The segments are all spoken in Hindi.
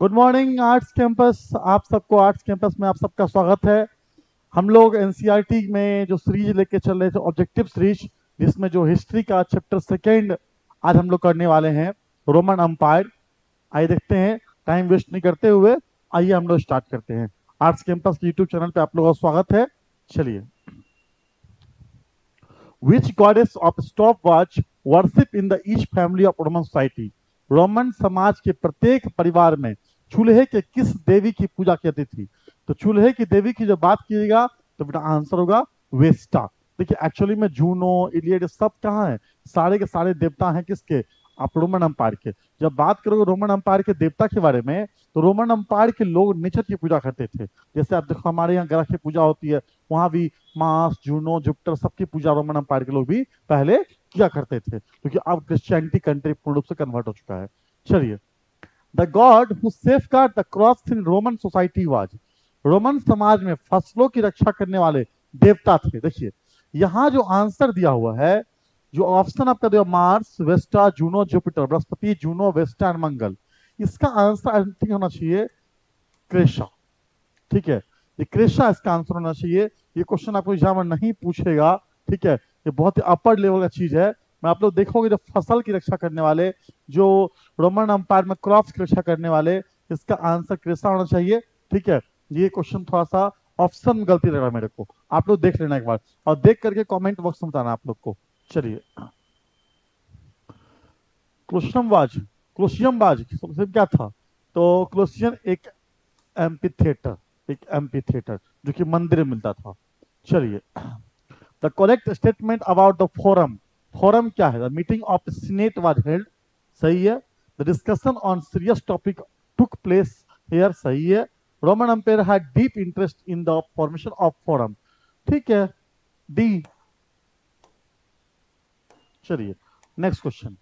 Good morning arts campus. आप सबको आर्ट्स कैंपस में आप सबका स्वागत है। हम लोग एनसीईआरटी में जो सीरीज लेके चल रहे थे ऑब्जेक्टिव सीरीज, जिसमें जो हिस्ट्री का चैप्टर सेकेंड आज हम लोग करने वाले हैं, रोमन अंपायर। आइए देखते हैं, टाइम वेस्ट नहीं करते हुए आइए हम लोग स्टार्ट करते हैं। आर्ट्स कैंपस के यूट्यूब चैनल पे आप लोगों का स्वागत है। चलिए। Which goddess of stopwatch worship in the each family of Roman society? Roman समाज के प्रत्येक परिवार में चूल्हे के किस देवी की पूजा की जाती थी? तो चूल्हे की देवी की जब बात कीजिएगा तो बेटा आंसर होगा वेस्टा। देखिए एक्चुअली में जूनो, इलियड सब कहाँ है? सारे के सारे देवता हैं किसके? आप रोमन अंपायर के। जब बात करोगे रोमन अंपायर के देवता के बारे में, तो रोमन अंपायर के लोग नेचर की पूजा करते थे। जैसे आप देखो हमारे यहाँ ग्रह की पूजा होती है, वहां भी मार्स, जूनो, जुपिटर सबकी पूजा रोमन अंपायर के लोग भी पहले किया करते थे, क्योंकि अब क्रिश्चियनिटी कंट्री पूर्ण रूप से कन्वर्ट हो चुका है। चलिए। The God who safeguard the crops in Roman society was. Roman समाज में फसलों की रक्षा करने वाले देवता थे। देखिए यहां जो आंसर दिया हुआ है, जो ऑप्शन आपका दिया Mars, Vesta, Juno, Jupiter, Brihaspati, Juno, Vesta और मंगल, इसका आंसर आई थिंक होना चाहिए क्रेशा। ठीक है, ये क्रेशा इसका आंसर होना चाहिए। ये क्वेश्चन आपको एग्जाम में नहीं पूछेगा। ठीक है, ये बहुत ही अपर लेवल का चीज है। मैं आप लोग देखोगे जो फसल की रक्षा करने वाले, जो रोमन अंपायर में क्रॉप्स की रक्षा करने वाले, इसका आंसर क्रेशा होना चाहिए। ठीक है, ये क्वेश्चन थोड़ा सा ऑप्शन में गलती लग रहा है मेरे को, आप लोग देख लेना एक बार और देख करके कमेंट बॉक्स में बताना आप लोग को। चलिए। क्लोशियमवाज, क्लोशियमवाज क्या था? तो क्लोशियन एक एम्पीथिएटर, एक एम्पीथिएटर जो कि मंदिर में मिलता था। चलिए। The correct statement about the forum, forum क्या है? The meeting of senate was held, सही है। The discussion on serious topic took place here, सही है। Roman empire had deep interest in the formation of forum, ठीक है, डी। चलिए next question.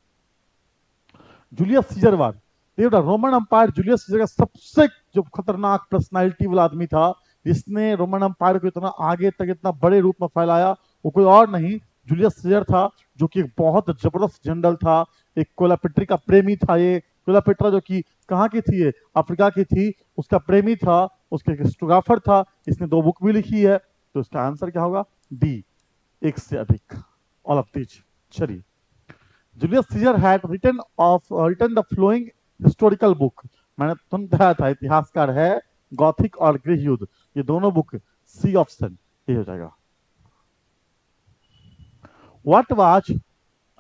Julius Caesar war, देखो रोमन अंपायर जूलियस सीजर का सबसे जो खतरनाक पर्सनालिटी वाला आदमी था, जिसने रोमन अंपायर को इतना आगे तक इतना बड़े रूप में फैलाया, वो कोई और नहीं जूलियस सीजर था, जो कि एक बहुत जबरदस्त जनरल था। एक कोलापेट्री का प्रेमी था। ये कोलापेट्रा जो कि कहाँ की थी? ये अफ्रीका की थी। उसका प्रेमी था, उसके हिस्टोग्राफर था। इसने 2 बुक भी लिखी है। तो इसका आंसर क्या होगा? डी, एक से अधिक, ऑल ऑफ दीज। चलिए। Julius Caesar had written the following historical book, मैंने तुम बताया था इतिहासकार है गॉथिक और गृह युद्ध, ये दोनों बुक। सी ऑप्शन ये हो जाएगा। व्हाट वाज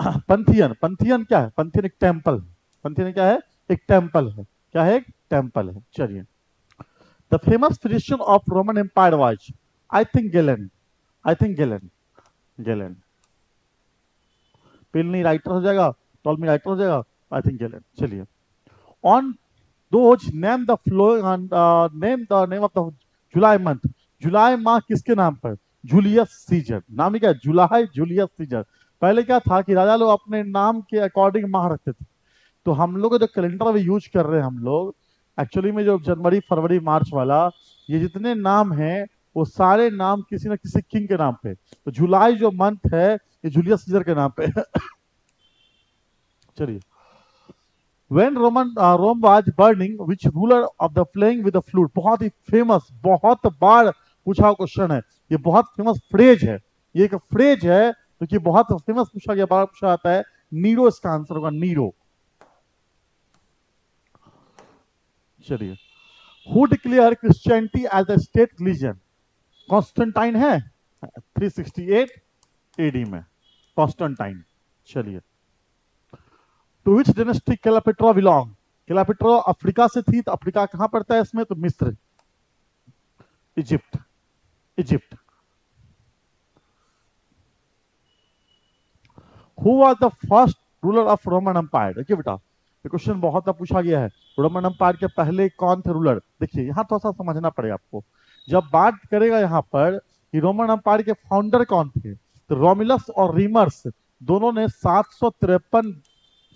पंथियन, पंथियन क्या है? पंथियन एक टेम्पल है। पंथियन क्या है? एक टेम्पल है। क्या है? एक टेम्पल है। चलिए। The famous physician of Roman empire was, I think Galen, I think गेलन, गेलन। पिलनी राइटर हो जाएगा, टॉलमी राइटर हो जाएगा, आई थिंक गेलन। चलिए। On those name the flowing and name the name of the July month, जुलाई माह किसके नाम पर? Julius Caesar. नाम ही क्या है? जुलाई, जूलियस सीजर। पहले क्या था कि राजा लोग अपने नाम के अकॉर्डिंग माह रखते थे। तो हम लोग जो कैलेंडर अभी यूज कर रहे हैं हम लोग, एक्चुअली में जो जनवरी, फरवरी, मार्च वाला, ये जितने नाम हैं वो सारे नाम किसी न किसी किंग के नाम पे। तो जुलाई जो मंथ है ये जूलियस सीजर के नाम पे है। चलिए। When Rome was burning, which ruler of the playing with the flute? बहुत ही फेमस, बहुत बार पूछा हुआ क्वेश्चन है। ये बहुत फेमस फ्रेज है। ये एक फ्रेज है जो कि बहुत फेमस पूछा गया, बार पूछा जाता है। नीरो इसका आंसर होगा, नीरो। चलिए। Who declare Christianity as a state religion? Constantine है 368 एडी में, कॉन्स्टेंटाइन। चलिए। To which dynasty Cleopatra belong? Cleopatra Africa से थी, तो अफ्रीका कहां पड़ता है इसमें? तो मिस्र, Egypt, Egypt. Who was the first ruler of Roman empire? देखिए बेटा, ये क्वेश्चन बहुत बार पूछा गया है। रोमन एम्पायर के पहले कौन थे रूलर? देखिए यहाँ थोड़ा सा समझना पड़ेगा आपको। जब बात करेगा यहाँ पर कि रोमन एम्पायर के फाउंडर कौन थे, तो रोमिलस और रीमर्स दोनों ने 753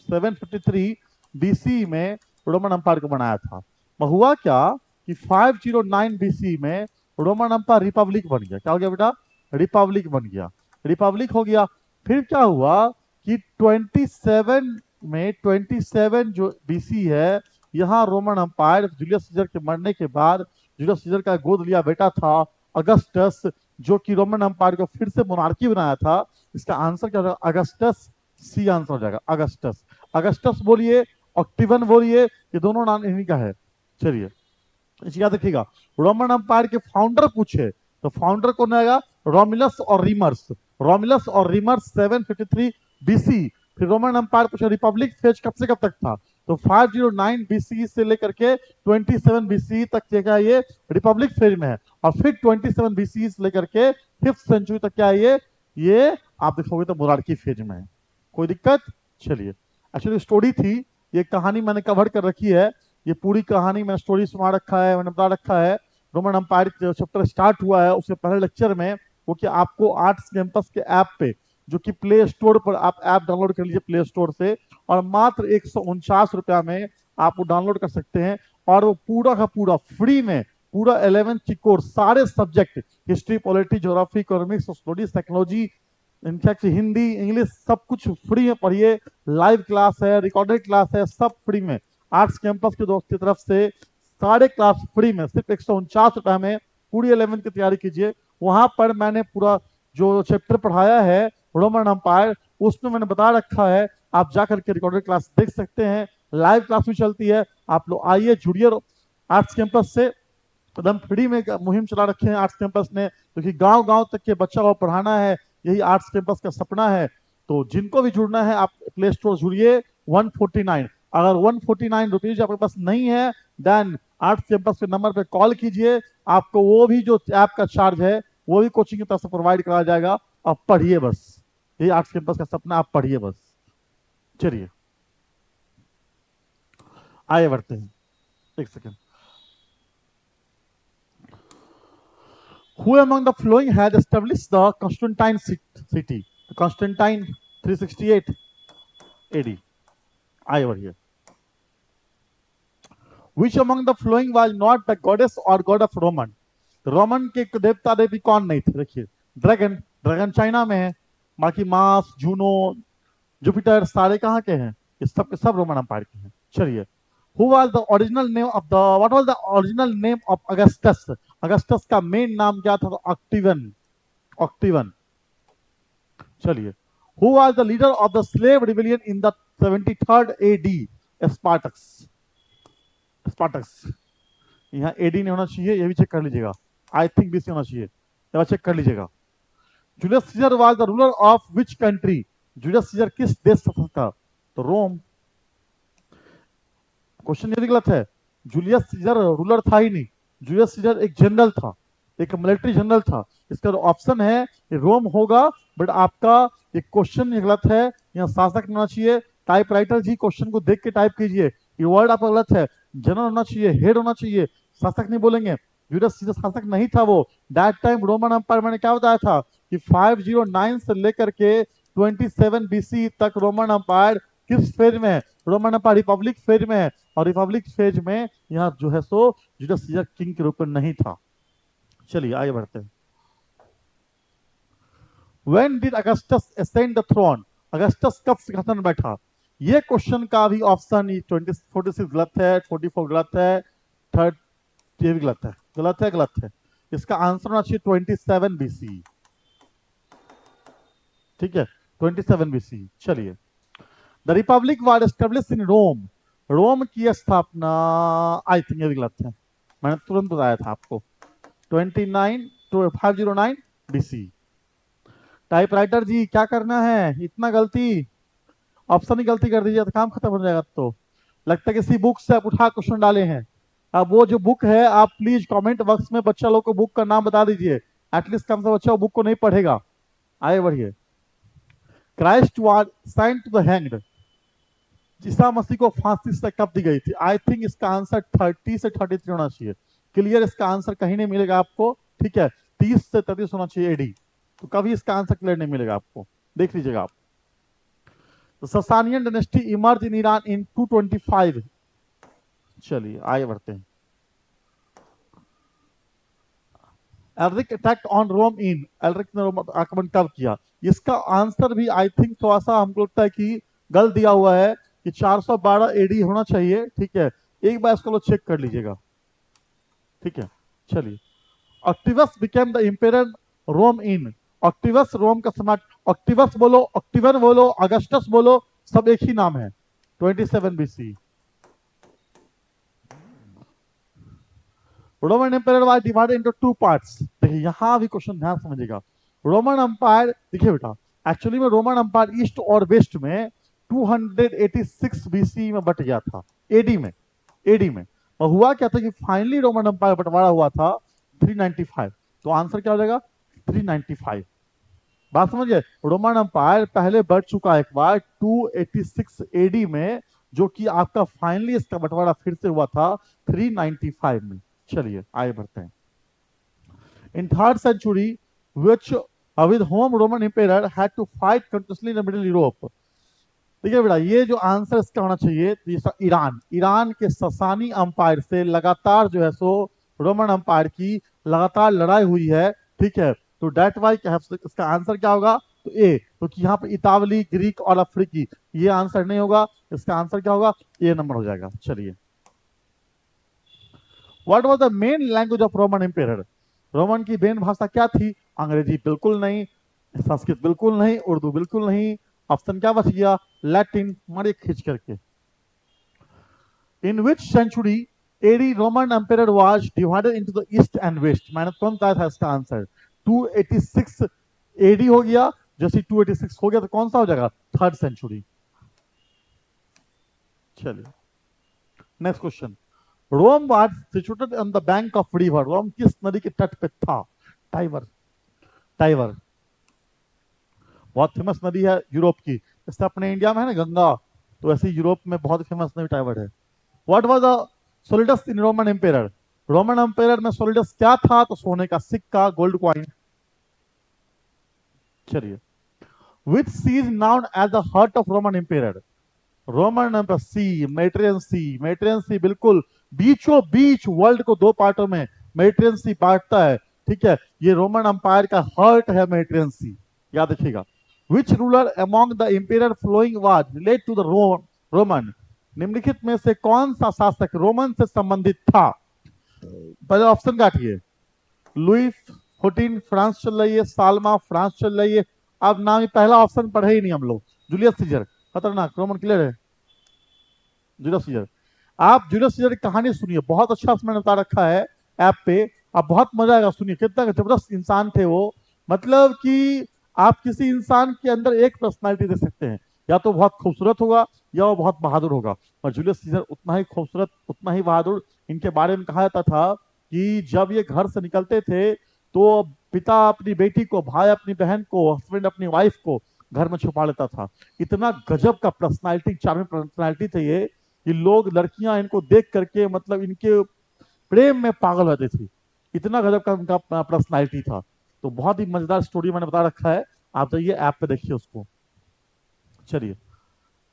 753 बीसी में रोमन एम्पायर को बनाया था। हुआ क्या कि 509 बीसी में रोमन एम्पायर रिपब्लिक बन गया। क्या हो गया बेटा? रिपब्लिक बन गया। रिपब्लिक हो गया। फिर क्या हुआ कि 27 में, 27 जो बीसी है, यहाँ रोमन अंपायर जूलियस सीजर के मरने के बाद जूलियस सीजर का गोद लिया बेटा था अगस्टस, जो कि रोमन अंपायर को फिर से मोनार्की बनाया था। इसका आंसर क्या होगा? अगस्टस। सी आंसर हो जाएगा अगस्टस। अगस्टस बोलिए, ऑक्टिवन बोलिए, ये दोनों नाम इन्हीं का है। चलिए इसे याद रखिएगा। रोमन अंपायर के फाउंडर पूछे तो फाउंडर कौन आएगा? रोमिलस और रीमर्स। रोमिलस और रीमर्स 753 बीसी। फिर रोमन अंपायर पूछे रिपब्लिक फेज कब से कब तक था? तो 509 बीसी से लेकर के 27 बीसी तक क्या ये रिपब्लिक फेज में है। और फिर 27 बीसी से लेकर के 5th सेंचुरी तक क्या है ये आप देखोगे तो मोनार्की फेज में है। कोई दिक्कत? चलिए एक्चुअली स्टोरी थी, ये कहानी मैंने कवर कर रखी है। ये पूरी कहानी मैंने स्टोरी सुना रखा है, मैंने बता रखा है। रोमन अंपायर जो चैप्टर स्टार्ट हुआ है उसके पहले लेक्चर में वो कि आपको आर्ट्स कैंपस के ऐप पे, जो कि प्ले स्टोर पर आप ऐप डाउनलोड कर लीजिए प्ले स्टोर से, और मात्र 149 रुपया में आप वो डाउनलोड कर सकते हैं। और वो पूरा का पूरा फ्री में पूरा 11th की कोर्स सारे subject, history, polity, geography, economics, sociology, technology, in fact Hindi, English, सब कुछ फ्री में पढ़िए। लाइव क्लास है, रिकॉर्डेड क्लास है, सब फ्री में। आर्ट्स कैंपस के दोस्त की तरफ से सारे क्लास फ्री में, सिर्फ 149 रुपए में पूरी 11th की तैयारी कीजिए। वहां पर मैंने पूरा जो चैप्टर पढ़ाया है रोमन अंपायर, उसमें मैंने बता रखा है, आप जाकर के रिकॉर्डेड क्लास देख सकते हैं। लाइव क्लास भी चलती है, आप लोग आइए जुड़िए आर्ट्स कैंपस से। एकदम फ्री में मुहिम चला रखे हैं आर्ट्स कैंपस ने, क्योंकि गांव गांव तक के बच्चा को पढ़ाना है, यही आर्ट्स कैंपस का सपना है। तो जिनको भी जुड़ना है आप प्ले स्टोर जुड़िए। 149, अगर 149 रुपीज आपके पास नहीं है देन आर्ट्स कैंपस के नंबर पे कॉल कीजिए, आपको वो भी जो ऐप का चार्ज है वो भी कोचिंग की तरफ से प्रोवाइड कराया जाएगा। आप पढ़िए बस, यही आर्ट्स कैंपस का सपना, आप पढ़िए बस। चलिए आगे बढ़ते हैं, एक second. Who among the following had established the Constantine city? Constantine 368 AD. I over here. Which among the following was not the goddess or god of Roman? Roman के देवता देवी कौन नहीं थे? देखिए ड्रैगन, ड्रैगन चाइना में है। बाकी मार्स, जूनो, जुपिटर सारे कहाँ के हैं? ये सब के सब रोमन एम्पायर के हैं। चलिए Who was the original name of the what was the original name of Augustus? Augustus का मेन नाम क्या था? तो ऑक्टिवन, ऑक्टिवन। चलिए Who was the leader of the slave rebellion in the 73rd AD? स्पार्टक्स, स्पार्टक्स। यहाँ एडी नहीं होना चाहिए, ये भी चेक कर लीजिएगा। आई थिंक बीसी होना चाहिए, ये चेक कर लीजिएगा। Julius Caesar was the ruler of which country? Julius Caesar किस देश का था? तो रोम। क्वेश्चन ये भी गलत है, जूलियस सीजर रूलर था ही नहीं, जूलियस सीजर एक जनरल था, एक मिलिट्री जनरल था। इसका जो ऑप्शन है ये रोम होगा, बट आपका ये क्वेश्चन ये गलत है, यहाँ शासक होना चाहिए। टाइपराइटर जी क्वेश्चन को देख के टाइप कीजिए, ये वर्ड आपका गलत है। जनरल होना चाहिए, हेड होना चाहिए, शासक नहीं बोलेंगे। जूलियस सीजर शासक नहीं था वो। दैट टाइम रोमन एम्पायर मैंने क्या बताया था कि 509 से लेकर के 27 बीसी तक रोमन एम्पायर किस फेज में है? रोमन एम्पायर रिपब्लिक फेज में है। और रिपब्लिक फेज में यहाँ जो है सो जूलियस सीजर किंग के रूप में नहीं था। चलिए आगे बढ़ते हैं। When did Augustus ascend the throne? Augustus कब सिंहासन बैठा? ये क्वेश्चन का भी ऑप्शन 46 गलत है, 44 गलत है, थर्ड ये भी गलत है, गलत है, गलत है। इसका आंसर होना चाहिए 27 बीसी। ठीक है 27 बीसी। चलिए the republic was established in Rome. Rome की स्थापना, आई थिंक ये भी गलत है, मैंने तुरंत बताया था आपको। 509 बीसी। टाइपराइटर जी क्या करना है, इतना गलती, ऑप्शन ही गलती कर दीजिए तो काम खत्म हो जाएगा। तो लगता है किसी बुक से आप उठा क्वेश्चन डाले हैं। अब वो जो बुक है आप प्लीज कमेंट बॉक्स में बच्चा लोग को बुक का नाम बता दीजिए, एटलीस्ट कम से बच्चा वो बुक को नहीं पढ़ेगा। आगे बढ़िए। Christ was sent to the hanged. ईसा मसीह को फांसी से कब दी गई थी? आई थिंक इसका आंसर 30 से 33 होना चाहिए। क्लियर, इसका आंसर कहीं नहीं मिलेगा आपको। ठीक है 30 से 33 होना चाहिए एडी, तो कभी इसका आंसर क्लियर नहीं मिलेगा आपको, देख लीजिएगा आप। तो Sasanian dynasty emerge in Iran इन 225। चलिए आगे बढ़ते हैं। Elric attack on Rome in, Elric ने रोम आक्रमण कब किया? इसका आंसर भी आई थिंक थोड़ा सा हमको लगता है कि गलत दिया हुआ है कि 412 एडी होना चाहिए। ठीक है एक बार इसको लो चेक कर लीजिएगा, ठीक है। चलिए, ऑक्टिवस बिकेम द इंपेरर रोम इन, ऑक्टिवस रोम का सम्राट, ऑक्टिवस बोलो, ऑक्टिवन बोलो, अगस्टस बोलो, सब एक ही नाम है। 27 BC. Roman empire was divided into two parts. देखिए यहां भी क्वेश्चन ध्यान समझिएगा। रोमन एम्पायर, देखिए बेटा, एक्चुअली में रोमन एम्पायर ईस्ट और वेस्ट में 286 बीसी में बट गया था, एडी में, एडी में। और हुआ क्या था कि फाइनली रोमन एम्पायर बंटवारा हुआ था 395। तो आंसर क्या हो जाएगा? 395। बात समझिए, रोमन एम्पायर पहले बढ़ चुका है एक बार 286 एडी में, जो कि आपका फाइनली इसका बंटवारा फिर से हुआ था 395 में। चलिए आगे बढ़ते हैं। In third century which with whom Roman empire had to fight continuously in middle Europe. देखिए बेटा, ये जो आंसर इसका होना चाहिए तो इसका ईरान, ईरान के ससानी अंपायर से लगातार जो है सो रोमन अंपायर की लगातार लड़ाई हुई है, ठीक है। तो डेट वाई क्या है, इसका आंसर क्या होगा? तो ए, क्योंकि यहाँ पे इतावली, ग्रीक और अफ्रीकी, ये आंसर नहीं होगा। इसका आंसर क्या होगा? ए नंबर हो जाएगा। चलिए, what was the main language of Roman empire? Roman की मेन भाषा क्या थी? अंग्रेजी बिल्कुल नहीं, संस्कृत बिल्कुल नहीं, उर्दू बिल्कुल नहीं। ऑप्शन क्या बच गया? लैटिन। मारे खींच करके। In which century AD Roman empire was divided into the east and west? मैंने तुरंत आया था इसका आंसर। 286 एडी हो गया, जैसे 286 हो गया तो कौन सा हो जाएगा? Third century. चलिए, next question. Rome was situated on the bank of river. Rome किस नदी के तट पे था? टाइबर। टाइबर बहुत फेमस नदी है यूरोप की, जैसे अपने इंडिया में है ना गंगा, तो ऐसे यूरोप में बहुत फेमस नदी टाइबर है। What was the solidus in Roman empire? Roman Empire में सोलिडस क्या था? तो सोने का सिक्का, गोल्ड कॉइन। चलिए, which sea is known as the heart of Roman empire? Roman Empire sea, Mediterranean sea. Mediterranean sea बिल्कुल बीचों बीच वर्ल्ड को दो पार्टों में मेडिटेरियन सी बांटता है, ठीक है। ये रोमन एम्पायर का हार्ट है मेडिटेरियन सी, याद रखिएगा। Which ruler among the imperial following was relate to the Roman? निम्नलिखित में से कौन सा शासक रोमन से संबंधित था? पहले ऑप्शन काटिए। लुई 14 फ्रांस चल रही है, सालमा फ्रांस चल रही है। अब नाम ही पहला ऑप्शन पढ़े ही नहीं हम लोग। जूलियस सीजर, खतरनाक। रोमन क्लियर है, जूलियस सीजर। आप जूलियस सीजर की कहानी सुनिए, बहुत अच्छा मैंने बता रखा है ऐप पे, आप बहुत मजा आएगा। सुनिए कितना जबरदस्त इंसान थे वो। मतलब कि आप किसी इंसान के अंदर एक पर्सनालिटी दे सकते हैं, या तो बहुत खूबसूरत होगा या वो बहुत बहादुर होगा। और जूलियस सीजर उतना ही खूबसूरत, उतना ही बहादुर। इनके बारे में कहा जाता था कि जब ये घर से निकलते थे तो पिता अपनी बेटी को, भाई अपनी बहन को, हस्बैंड अपनी वाइफ को घर में छुपा लेता था। इतना गजब का पर्सनालिटी, चार्मिंग पर्सनालिटी थे ये लोग, लड़कियां इनको देख करके मतलब इनके प्रेम में पागल होती थी। इतना गजब का उनका पर्सनालिटी था। तो बहुत ही मजेदार स्टोरी मैंने बता रखा है, आप जाइए ऐप पे देखिए उसको। चलिए,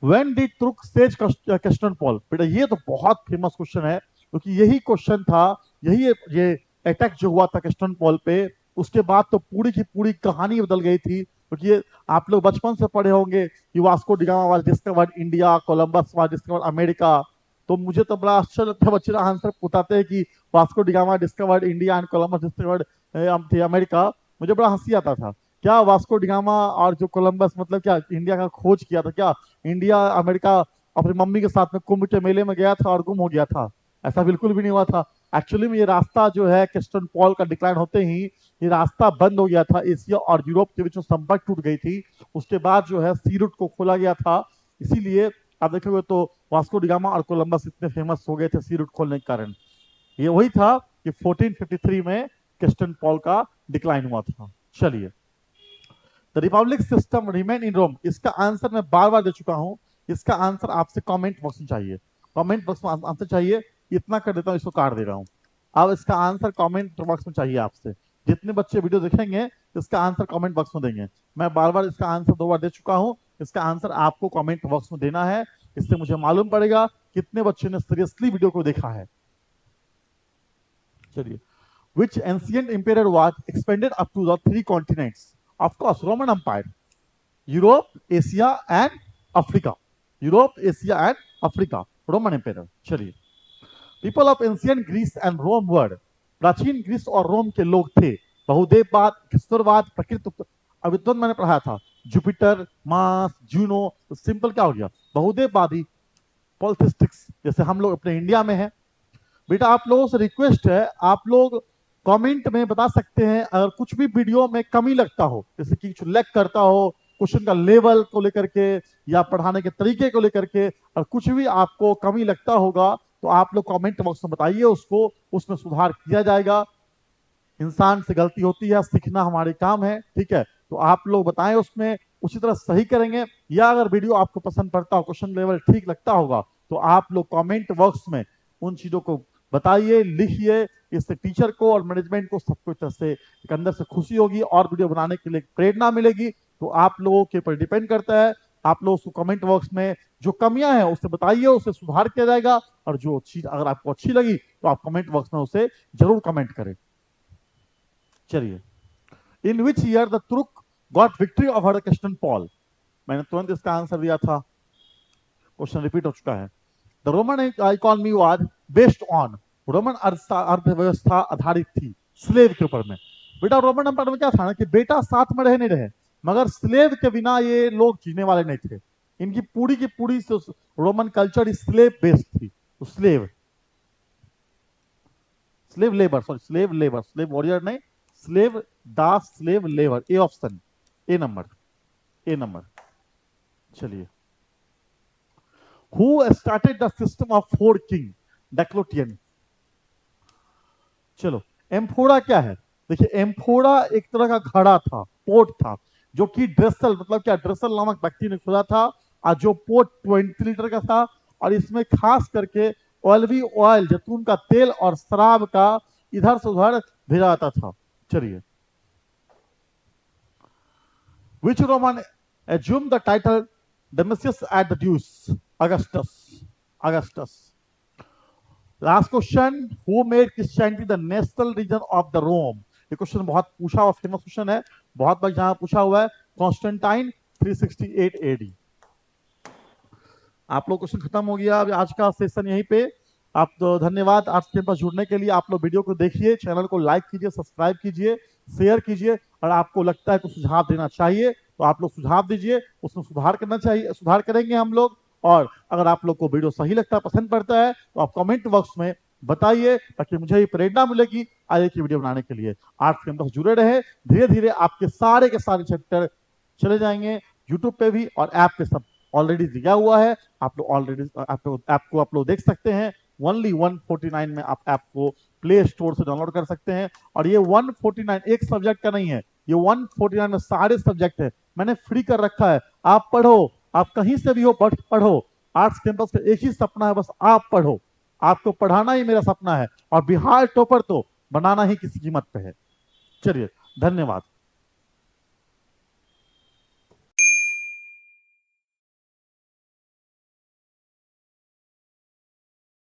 व्हेन डिड तुर्क सेज कस्टोनपोल? बेटा ये तो बहुत फेमस क्वेश्चन है, क्योंकि यही क्वेश्चन था, यही ये अटैक जो हुआ था कस्टोनपोल पे, उसके बाद तो पूरी की पूरी कहानी बदल गई थी। क्योंकि ये आप लोग बचपन से पढ़े होंगे कि Vasco da Gama was discovered India, Columbus was discovered America. तो मुझे तो बड़ा आश्चर्य लगता है, बच्चे आंसर बताते हैं कि Vasco da Gama discovered India and Columbus discovered America. मुझे बड़ा हंसी आता था। क्या वास्को डिगामा और जो कोलंबस मतलब क्या इंडिया का खोज किया था क्या? इंडिया अमेरिका अपनी मम्मी के साथ में कुंभ के मेले में गया था और गुम हो गया था? ऐसा बिल्कुल भी नहीं हुआ था। एक्चुअली में ये रास्ता जो है केस्टन पॉल का डिक्लाइन होते ही ये रास्ता बंद हो गया था, एशिया और यूरोप के बीच में संपर्क टूट गई थी। उसके बाद जो है सी रूट को खोला गया था। इसीलिए आप देखोगे तो वास्को डिगामा और कोलंबस इतने फेमस हो गए थे सी रूट खोलने के कारण। ये वही था कि 1453 में केस्टन पॉल का डिक्लाइन हुआ था। चलिए, the republic system remain in Rome, इसका आंसर मैं बार बार दे चुका हूं। इसका आंसर आपसे कमेंट बॉक्स में चाहिए, कमेंट बॉक्स में आंसर चाहिए। इतना कर देता हूं, इसको काट दे रहा हूं। अब इसका आंसर कमेंट बॉक्स में चाहिए आपसे। जितने बच्चे वीडियो देखेंगे इसका आंसर कमेंट बॉक्स में देंगे। मैं बार बार इसका आंसर 2 बार दे चुका हूं, इसका आंसर आपको कमेंट बॉक्स में देना है। इससे मुझे मालूम पड़ेगा कितने बच्चे ने सीरियसली वीडियो को देखा है। चलिए, which ancient empire was expanded up to the 3 continents? Of course, Roman Empire. Europe, Asia and Africa. Europe, Asia and Africa, Roman Empire. चलिए, people of ancient Greece and Rome word, प्राचीन ग्रीस और रोम के लोग थे बहुदेववाद, ईश्वरवाद, प्रकृति। अभी तो मैंने पढ़ाया था जुपिटर, मार्स, जूनो। तो सिंपल क्या हो गया, बहुदेववादी, पॉलिथिस्टिक्स, जैसे हम लोग अपने इंडिया में है। बेटा आप लोगों से रिक्वेस्ट है, आप लोग कमेंट में बता सकते हैं अगर कुछ भी वीडियो में कमी लगता हो, जैसे कि कुछ लैग करता हो क्वेश्चन का लेवल को लेकर के या पढ़ाने के तरीके को लेकर के, और कुछ भी आपको कमी लगता होगा तो आप लोग कमेंट बॉक्स में बताइए, उसको उसमें सुधार किया जाएगा। इंसान से गलती होती है, सीखना हमारे काम है, ठीक है। तो आप लोग बताएं, उसमें उसी तरह सही करेंगे। या अगर वीडियो आपको पसंद पड़ता हो, क्वेश्चन लेवल ठीक लगता होगा, तो आप लोग कमेंट बॉक्स में उन चीजों को बताइए, लिखिए। इससे टीचर को और मैनेजमेंट को सबको तरह से एक अंदर से खुशी होगी और वीडियो बनाने के लिए प्रेरणा मिलेगी। तो आप लोगों के ऊपर डिपेंड करता है, आप लोग उसको कमेंट बॉक्स में जो कमियां हैं उसे बताइए, उसे सुधार किया जाएगा। और जो चीज अगर आपको अच्छी लगी तो आप कमेंट बॉक्स में उसे जरूर कमेंट करें। चलिए, इन विच ईयर द तुर्क got victory over the Christian Paul. मैंने तुरंत इसका आंसर दिया था, क्वेश्चन रिपीट हो चुका है। The Roman economy was based on, Roman अर्थव्यवस्था आधारित थी स्लेव के ऊपर में। बेटा रोमन एम्पायर में क्या था ना कि बेटा साथ में रहे नहीं रहे, मगर स्लेव के बिना ये लोग जीने वाले नहीं थे। इनकी पूरी की पूरी रोमन कल्चर स्लेव बेस्ड थी। तो slave slave labour, sorry slave labour, slave warrior नहीं, स्लेव दास, slave labour. A option, A number, A number. चलिए, who started the system of four king, Diocletian. चलो, एम्फोरा क्या है, देखिए एम्फोरा एक तरह का घड़ा था, पोर्ट था, जो कि ड्रेसल, मतलब क्या, ड्रेसल नामक व्यक्ति ने खोला था। और जो पोर्ट 20 लीटर का था, और इसमें खास करके ऑलिव ऑयल, जैतून का तेल और शराब का इधर से उधर भेजा जाता था। चलिए, which Roman assumed the title Domitius at the Deuce? Augustus. Augustus. Last question, who made Christianity the national religion of the Rome? ये क्वेश्चन बहुत पूछा हुआ फेमस क्वेश्चन है, बहुत बार जहां पूछा हुआ है। Constantine 368 AD. आप लोग क्वेश्चन खत्म हो गया, अब आज का सेशन यहीं पे। आप तो धन्यवाद आज के पास जुड़ने के लिए। आप लोग वीडियो को देखिए, चैनल को लाइक कीजिए, सब्सक्राइब कीजिए, शेयर कीजिए। और आपको लगता है कुछ सुझाव देना चाहिए तो आप लोग सुझाव दीजिए, उसमें सुधार करना चाहिए, सुधार करेंगे हम लोग। और अगर आप लोग को वीडियो सही लगता है, पसंद पड़ता है, तो आप कमेंट बॉक्स में बताइए, ताकि मुझे ये प्रेरणा मिलेगी आगे की वीडियो बनाने के लिए। आर्ट्स कैंपस जुड़े रहे, धीरे धीरे आपके सारे के सारे चैप्टर चले जाएंगे यूट्यूब पे भी, और ऐप पे सब ऑलरेडी दिया हुआ है। आप लोग ऑलरेडी ऐप को आप लोग देख सकते हैं। ओनली 149 में आप ऐप को प्ले स्टोर से डाउनलोड कर सकते हैं। और ये 149 एक सब्जेक्ट का नहीं है, ये 149 में सारे सब्जेक्ट है, मैंने फ्री कर रखा है। आप पढ़ो, आप कहीं से भी हो पढ़ो। आर्ट्स कैंपस का एक ही सपना है, बस आप पढ़ो। आपको पढ़ाना ही मेरा सपना है, और बिहार टॉपर तो बनाना ही किसी कीमत पे है। चलिए, धन्यवाद।